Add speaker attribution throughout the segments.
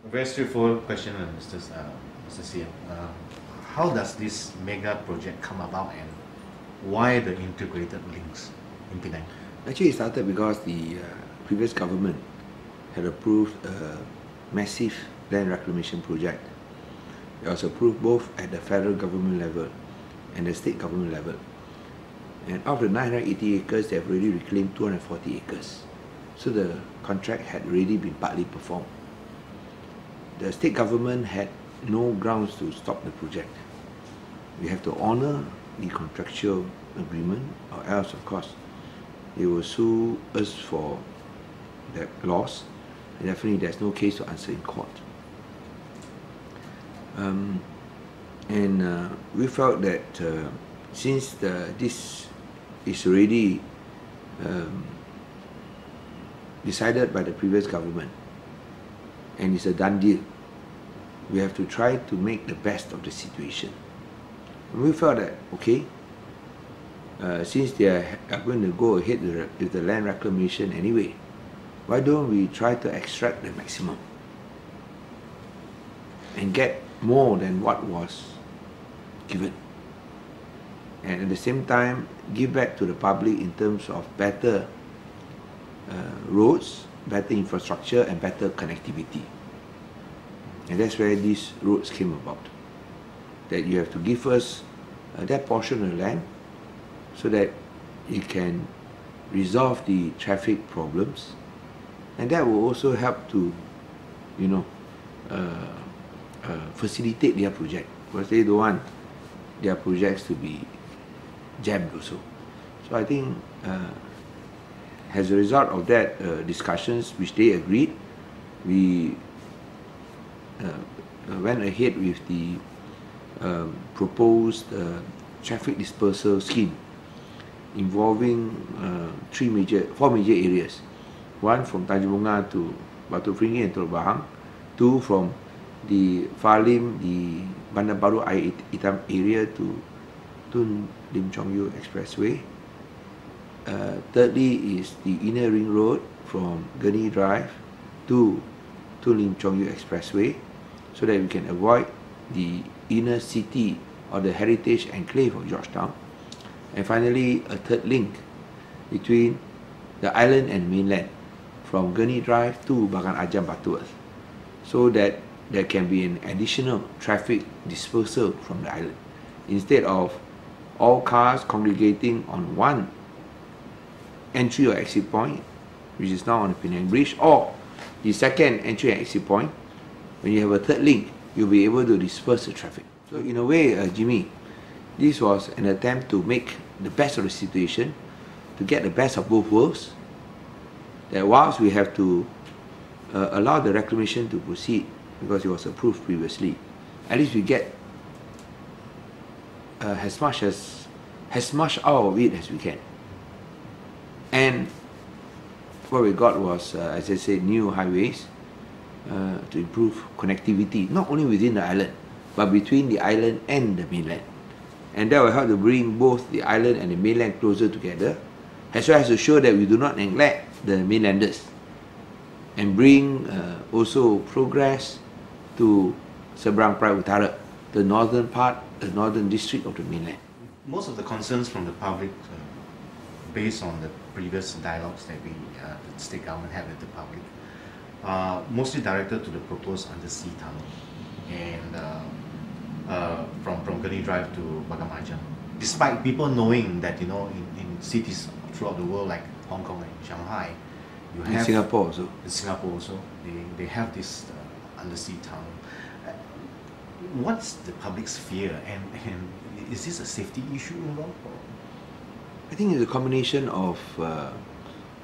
Speaker 1: A very straightforward question, Mr. CM. How does this mega project come about, and why the integrated links in Penang?
Speaker 2: Actually, it started because the previous government had approved a massive land reclamation project. It was approved both at the federal government level and the state government level. And of the 980 acres, they have already reclaimed 240 acres. So the contract had already been partly performed. The state government had no grounds to stop the project. We have to honor the contractual agreement, or else, of course, they will sue us for that loss. And definitely there's no case to answer in court. We felt that since this is already decided by the previous government and it's a done deal, we have to try to make the best of the situation. And we felt that, okay, since they are going to go ahead with the land reclamation anyway, why don't we try to extract the maximum and get more than what was given, and at the same time give back to the public in terms of better roads, better infrastructure and better connectivity. And that's where these roads came about, that you have to give us that portion of the land so that it can resolve the traffic problems, and that will also help to, you know, facilitate their project, because they don't want their projects to be jammed also. So I think as a result of that discussions, which they agreed, we went ahead with the proposed traffic dispersal scheme involving four major areas. One from Tanjung Bungah to Butterworth and Teluk Bahang, two from the Falim, the Bandar Baru Air Itam area to Dr Lim Chong Eu expressway. Thirdly is the inner ring road from Gurney Drive to Dr Lim Chong Eu expressway, so that we can avoid the inner city or the heritage enclave of Georgetown. And finally, a third link between the island and mainland from Gurney Drive to Bagam Ajam, Butterworth, so that there can be an additional traffic dispersal from the island, instead of all cars congregating on one entry or exit point, which is now on the Penang Bridge, or the second entry and exit point. When you have a third link, you'll be able to disperse the traffic. So in a way, Jimmy, this was an attempt to make the best of the situation, to get the best of both worlds, that whilst we have to allow the reclamation to proceed because it was approved previously, at least we get as much out of it as we can. And what we got was, as I said, new highways to improve connectivity, not only within the island, but between the island and the mainland. And that will help to bring both the island and the mainland closer together, as well as to show that we do not neglect the mainlanders, and bring also progress to Seberang Perai Utara, the northern part, the northern district of the mainland.
Speaker 1: Most of the concerns from the public, based on the previous dialogues that the state government had with the public, are mostly directed to the proposed undersea tunnel, and from Gurney Drive to Bagam Ajam. Despite people knowing that, you know, in cities throughout the world like Hong Kong and Shanghai, you have
Speaker 2: Singapore also.
Speaker 1: In Singapore also, they have this undersea tunnel. What's the public's fear, and is this a safety issue involved?
Speaker 2: I think it's a combination of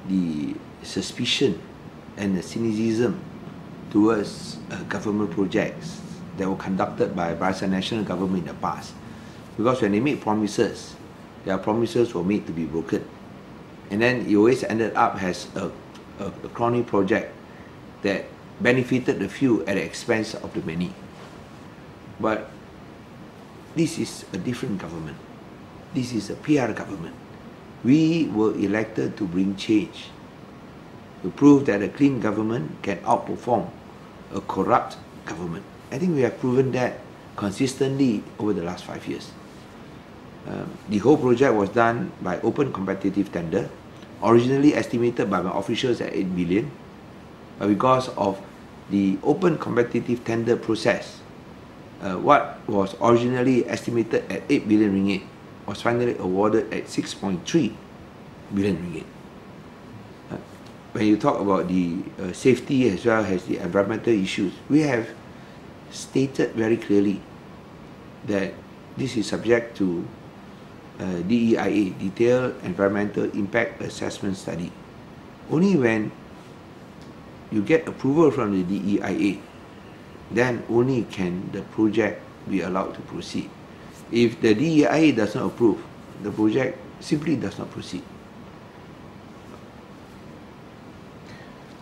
Speaker 2: the suspicion and the cynicism towards government projects that were conducted by Persiaran national government in the past. Because when they made promises, their promises were made to be broken. And then it always ended up as a crony project that benefited the few at the expense of the many. But this is a different government. This is a PR government. We were elected to bring change, to prove that a clean government can outperform a corrupt government. I think we have proven that consistently over the last 5 years. The whole project was done by open competitive tender, originally estimated by my officials at 8 billion, but because of the open competitive tender process, what was originally estimated at 8 billion ringgit was finally awarded at 6.3 billion ringgit. When you talk about the safety as well as the environmental issues, we have stated very clearly that this is subject to DEIA, Detailed Environmental Impact Assessment Study. Only when you get approval from the DEIA, then only can the project be allowed to proceed. If the DEIA does not approve, the project simply does not proceed.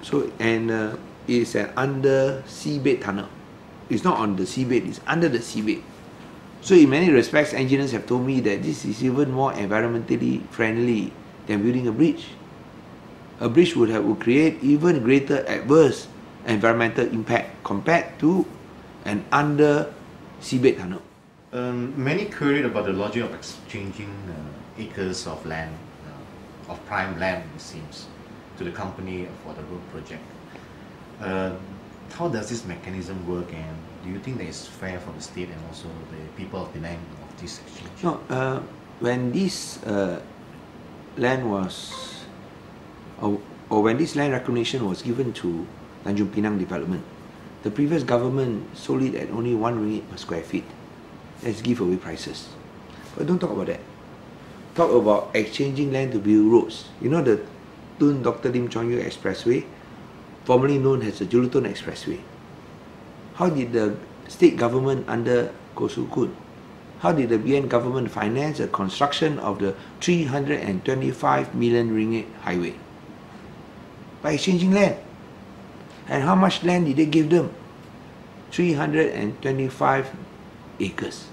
Speaker 2: So, and it's an under seabed tunnel. It's not on the seabed, it's under the seabed. So in many respects, engineers have told me that this is even more environmentally friendly than building a bridge. A bridge would create even greater adverse environmental impact compared to an under seabed tunnel.
Speaker 1: Many queried about the logic of exchanging acres of land, of prime land, it seems, to the company for the road project. How does this mechanism work, and do you think that it's fair for the state and also the people of Penang of this exchange?
Speaker 2: No, when this land was, or when this land recognition was given to Tanjung Pinang development, the previous government sold it at only 1 ringgit per square feet. That's giveaway prices. But don't talk about that. Talk about exchanging land to build roads. You know the Dr Lim Chong Eu Expressway, formerly known as the Julutun Expressway. How did the state government under Kosukun, how did the BN government finance the construction of the 325 million ringgit highway? By exchanging land. And how much land did they give them? 325 acres.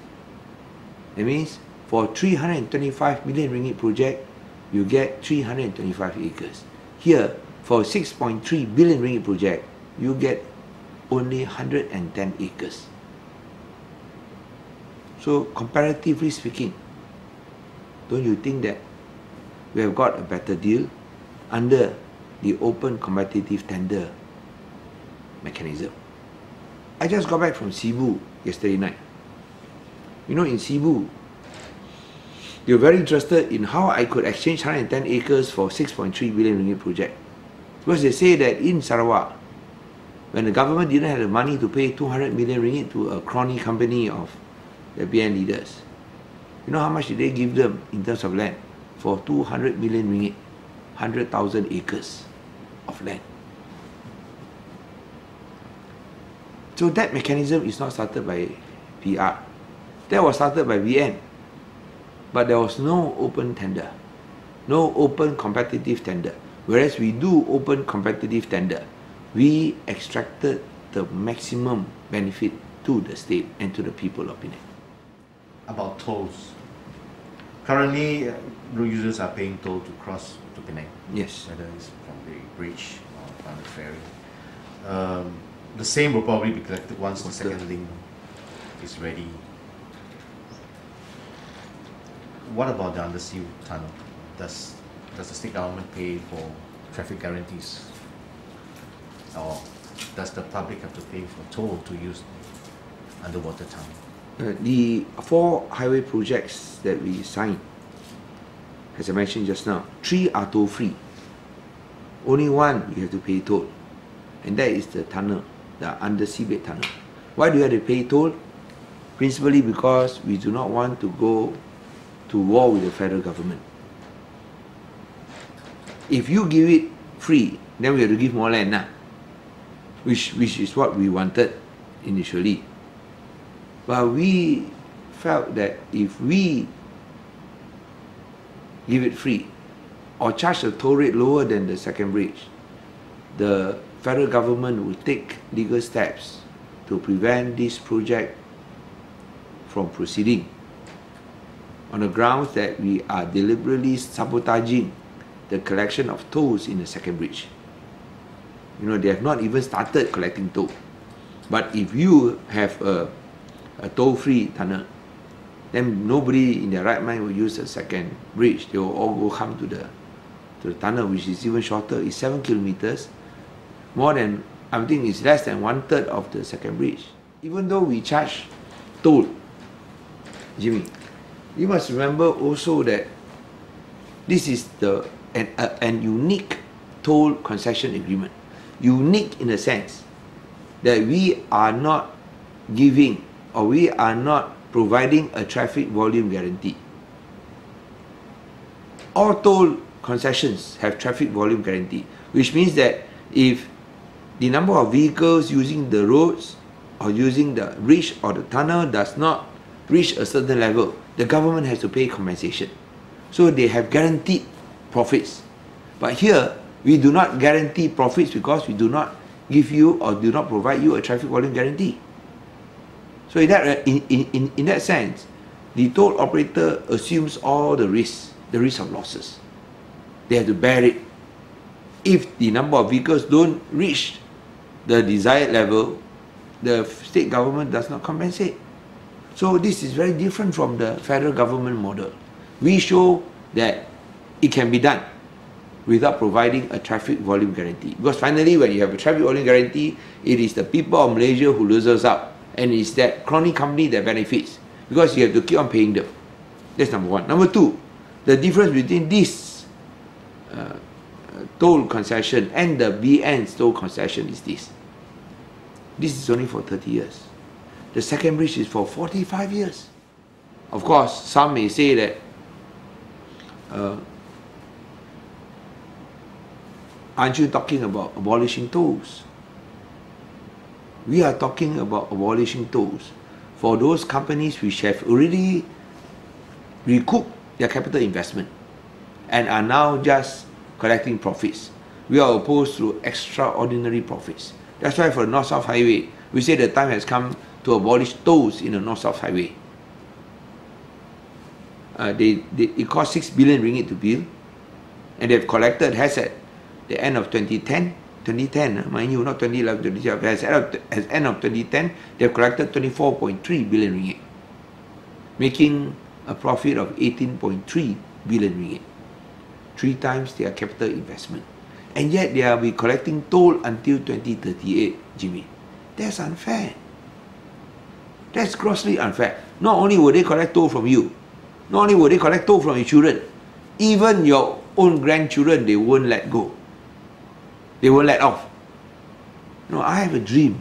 Speaker 2: That means for 325 million ringgit project, you get 325 acres. Here, for 6.3 billion ringgit project, you get only 110 acres. So comparatively speaking, don't you think that we have got a better deal under the open competitive tender mechanism? I just got back from Cebu yesterday night. You know, in Cebu, they were very interested in how I could exchange 110 acres for 6.3 billion ringgit project. Because they say that in Sarawak, when the government didn't have the money to pay 200 million ringgit to a crony company of the BN leaders, you know how much did they give them in terms of land? For 200 million ringgit, 100,000 acres of land. So that mechanism is not started by PR. That was started by BN. But there was no open tender, no open competitive tender. Whereas we do open competitive tender, we extracted the maximum benefit to the state and to the people of Penang.
Speaker 1: About tolls. Currently, road users are paying toll to cross to Penang.
Speaker 2: Yes.
Speaker 1: Whether it's from the bridge or from the ferry. The same will probably be collected once the second link is ready. What about the undersea tunnel? Does the state government pay for traffic guarantees? Or does the public have to pay for toll to use the underwater tunnel?
Speaker 2: The 4 highway projects that we signed, as I mentioned just now, 3 are toll free. Only 1 you have to pay toll, and that is the tunnel, the undersea bed tunnel. Why do you have to pay toll? Principally because we do not want to go to war with the federal government. If you give it free, then we have to give more land now, which is what we wanted initially. But we felt that if we give it free or charge the toll rate lower than the second bridge, the federal government will take legal steps to prevent this project from proceeding on the grounds that we are deliberately sabotaging the collection of tolls in the second bridge. You know, they have not even started collecting toll. But if you have a toll-free tunnel, then nobody in their right mind will use a second bridge. They will all go come to the tunnel, which is even shorter. It's 7 kilometers, more than, I think it's less than 1/3 of the second bridge. Even though we charge toll, Jimmy, you must remember also that this is an unique toll concession agreement. Unique in the sense that we are not giving, or we are not providing a traffic volume guarantee. All toll concessions have traffic volume guarantee, which means that if the number of vehicles using the roads or using the bridge or the tunnel does not reach a certain level, the government has to pay compensation. So they have guaranteed profits. But here, we do not guarantee profits because we do not give you or do not provide you a traffic volume guarantee. So in that sense, the toll operator assumes all the risk of losses. They have to bear it. If the number of vehicles don't reach the desired level, the state government does not compensate. So this is very different from the federal government model. We show that it can be done without providing a traffic volume guarantee. Because finally, when you have a traffic volume guarantee, it is the people of Malaysia who loses out, and it's that crony company that benefits, because you have to keep on paying them. That's number one. Number two, the difference between this toll concession and the BN's toll concession is this. This is only for 30 years. The second bridge is for 45 years. Of course, some may say that aren't you talking about abolishing tolls? We are talking about abolishing tolls for those companies which have already recouped their capital investment and are now just collecting profits. We are opposed to extraordinary profits. That's why for the North-South Highway, we say the time has come to abolish tolls in the North-South Highway. It cost 6 billion ringgit to build, and they've collected, has at the end of 2010, mind you, not 2011, 2012, as end of 2010, they've collected 24.3 billion ringgit, making a profit of 18.3 billion ringgit, 3 times their capital investment. And yet they will be collecting toll until 2038, Jimmy. That's unfair. That's grossly unfair. Not only will they collect toll from you, not only will they collect toll from your children, even your own grandchildren, they won't let go. They won't let off. No, I have a dream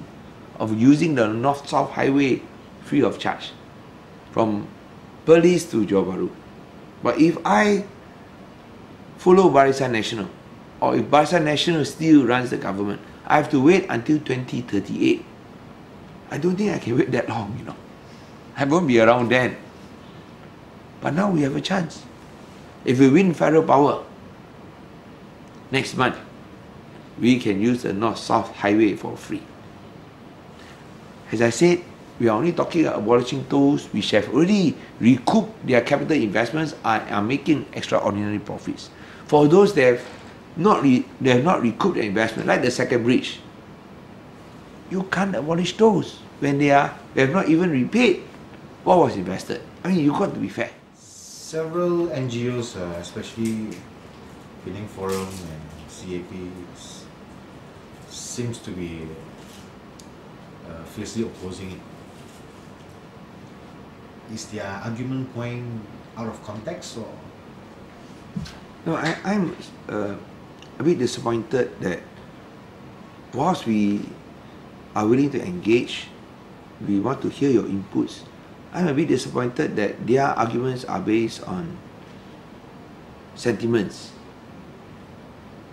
Speaker 2: of using the North-South Highway free of charge from Perlis to Johor Bahru. But if I follow Barisan Nasional, or if Barisan Nasional still runs the government, I have to wait until 2038. I don't think I can wait that long, you know. I won't be around then. But now we have a chance. If we win federal power, next month, we can use the North-South Highway for free. As I said, we are only talking about abolishing tolls which have already recouped their capital investments and are making extraordinary profits. For those that have not recouped their investment, like the second bridge, you can't abolish tolls when they have not even repaid what was invested. I mean, you've got to be fair.
Speaker 1: Several NGOs, especially Penang Forum and CAP, seems to be fiercely opposing it. Is their argument point out of context, or?
Speaker 2: No, I'm a bit disappointed that whilst we are willing to engage, we want to hear your inputs. I'm a bit disappointed that their arguments are based on sentiments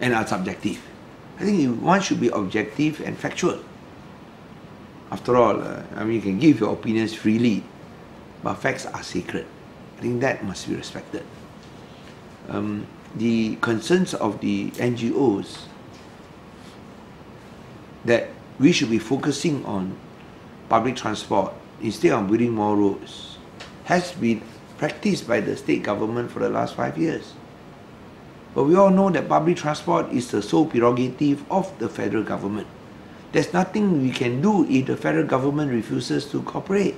Speaker 2: and are subjective. I think one should be objective and factual. After all, I mean, you can give your opinions freely, but facts are sacred. I think that must be respected. The concerns of the NGOs that we should be focusing on public transport instead of building more roads has been practiced by the state government for the last 5 years. But we all know that public transport is the sole prerogative of the federal government. there's nothing we can do if the federal government refuses to cooperate.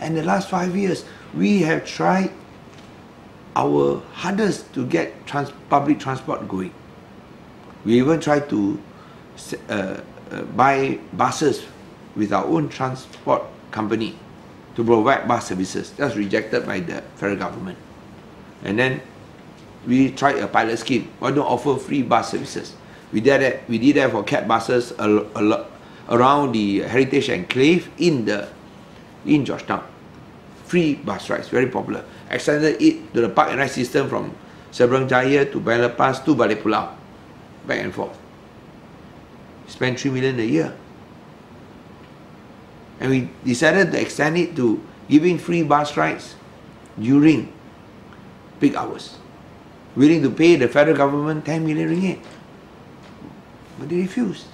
Speaker 2: And the last 5 years, we have tried our hardest to get public transport going. We even tried to buy buses with our own transport company to provide bus services. That's rejected by the federal government. And then we tried a pilot scheme. Why don't offer free bus services? We did that for cat buses around the heritage enclave in Georgetown. Free bus rides, very popular. Extended it to the park and ride system from Seberang Jaya to Bandar Lepas to Balik Pulau, back and forth. Spend 3 million a year. And we decided to extend it to giving free bus rides during peak hours. Willing to pay the federal government 10 million ringgit. But they refused.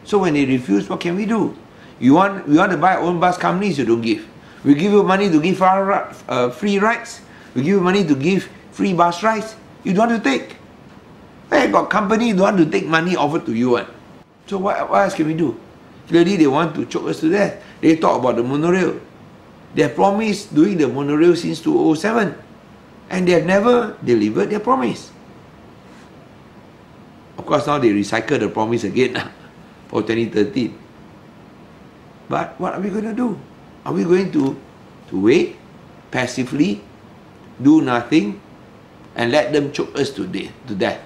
Speaker 2: So when they refuse, what can we do? We want to buy our own bus companies, you don't give. We give you money to give free rides. We give you money to give free bus rides. You don't want to take. Hey, got company don't want to take money offered to you. So what else can we do? Clearly they want to choke us to death. They talk about the monorail. They have promised doing the monorail since 2007. And they have never delivered their promise. Of course now they recycle the promise again for 2013. But what are we going to do? Are we going to wait passively, do nothing, and let them choke us to death?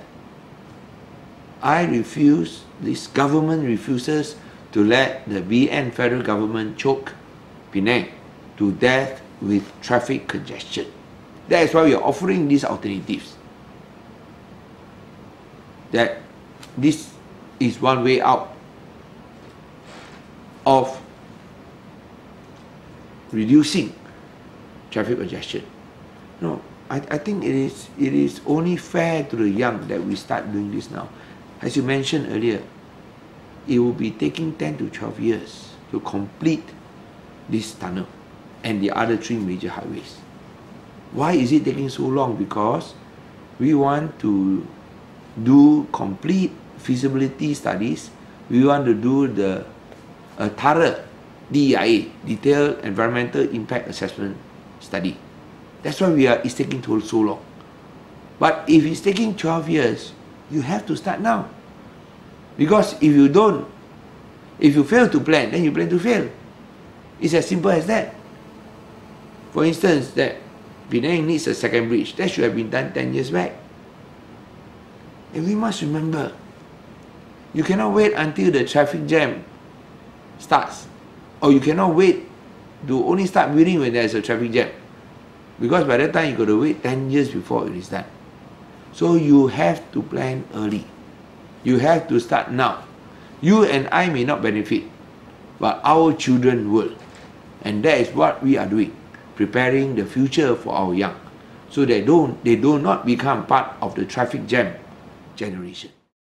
Speaker 2: I refuse, this government refuses to let the BN federal government choke Penang to death with traffic congestion. That is why we are offering these alternatives. That this is one way out of reducing traffic congestion. No, I think it is only fair to the young that we start doing this now. As you mentioned earlier, it will be taking 10 to 12 years to complete this tunnel and the other 3 major highways. Why is it taking so long? Because we want to do complete feasibility studies. We want to do the thorough DEIA, Detailed Environmental Impact Assessment study. That's why it's taking so long. But if it's taking 12 years, you have to start now. Because if you fail to plan, then you plan to fail. It's as simple as that. For instance, that Penang needs a second bridge. That should have been done 10 years back. And we must remember, you cannot wait until the traffic jam starts. Or you cannot wait to only start building when there is a traffic jam. Because by that time, you've got to wait 10 years before it is done. So you have to plan early. You have to start now. You and I may not benefit, but our children will. And that is what we are doing, preparing the future for our young, so they do not become part of the traffic jam generation.